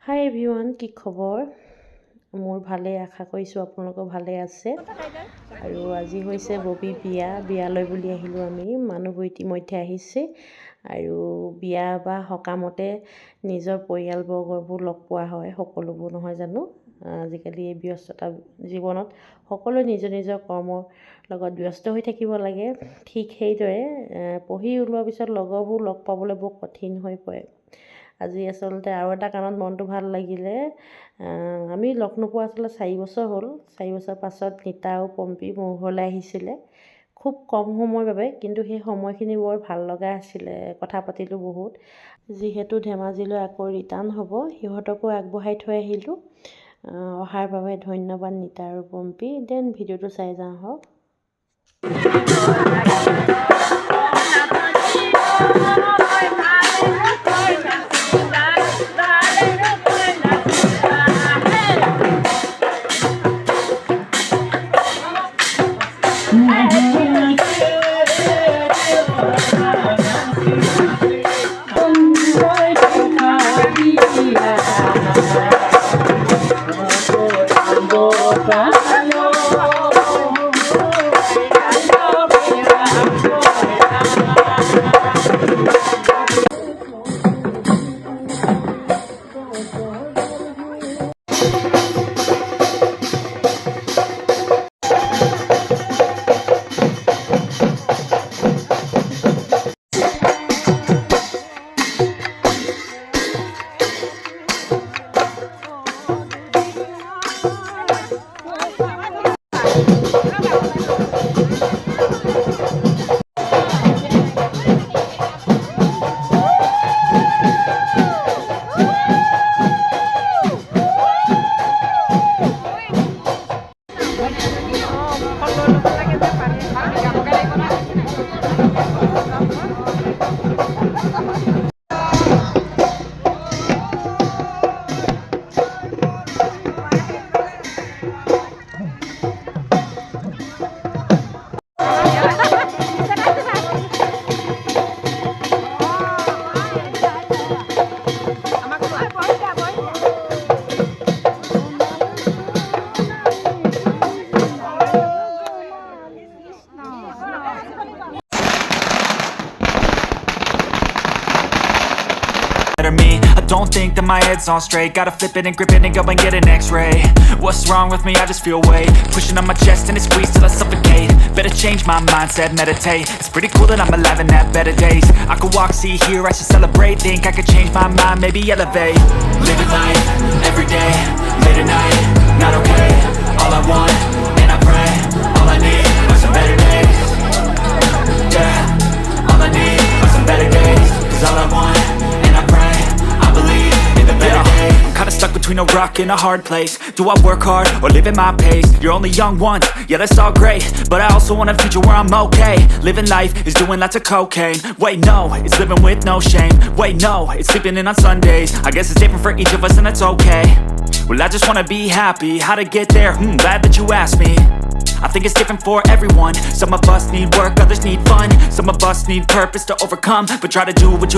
High everyone, কি খবৰ? মোৰ ভালেই, আশা কৰিছোঁ আপোনালোকৰ ভালে আছে। আৰু আজি হৈছে ববী বিয়ালৈ বুলি আহিলোঁ আমি। মানুহবোৰ ইতিমধ্যে আহিছে আৰু বিয়া বা সকামতে নিজৰ পৰিয়ালবৰ্গবোৰ লগ পোৱা হয়, সকলোবোৰ নহয় জানো। আজিকালি এই ব্যস্ততা জীৱনত সকলোৱে নিজৰ নিজৰ কৰ্মৰ লগত ব্যস্ত হৈ থাকিব লাগে। ঠিক সেইদৰে পঢ়ি ওলোৱাৰ পিছত লগৰবোৰ লগ পাবলৈ বৰ কঠিন হৈ পৰে। আজি আচলতে আৰু এটা কাৰণত মনটো ভাল লাগিলে। আমি লগ নোপোৱা আচলতে 4 বছৰ হ'ল। 4 বছৰ পাছত নিতা আৰু পম্পী মোৰ ঘৰলৈ আহিছিলে, খুব কম সময়ৰ বাবে, কিন্তু সেই সময়খিনি বৰ ভাল লগা আছিলে। কথা পাতিলোঁ বহুত। যিহেতু ধেমাজিলৈ আকৌ ৰিটাৰ্ণ হ'ব, সিহঁতকো আগবঢ়াই থৈ আহিলোঁ। অহাৰ বাবে ধন্যবাদ নিতা আৰু পম্পী। দেন ভিডিঅ'টো চাই যাওঁ আহক। Me, I don't think that my head's on straight. Gotta flip it and grip it and go and get an x-ray. What's wrong with me? I just feel weight pushing on my chest and it squeezes till I suffocate. Better change my mindset, meditate. It's pretty cool that I'm alive and have better days. I could walk, see, hear, I should celebrate. Think I could change my mind, maybe elevate. Living life, everyday, late at night, not okay. All I want, and I pray, all I need are some better days. Yeah, all I need are some better days. Cause all I want, kinda stuck between a rock and a hard place. Do I work hard or live at my pace? You're only young once, yeah that's all great, but I also want a future where I'm okay. Living life is doing lots of cocaine. Wait no, it's living with no shame. Wait no, it's sleeping in on Sundays. I guess it's different for each of us and that's okay. Well I just wanna be happy. How to get there? Glad that you asked me. I think it's different for everyone. Some of us need work, others need fun. Some of us need purpose to overcome, but try to do what you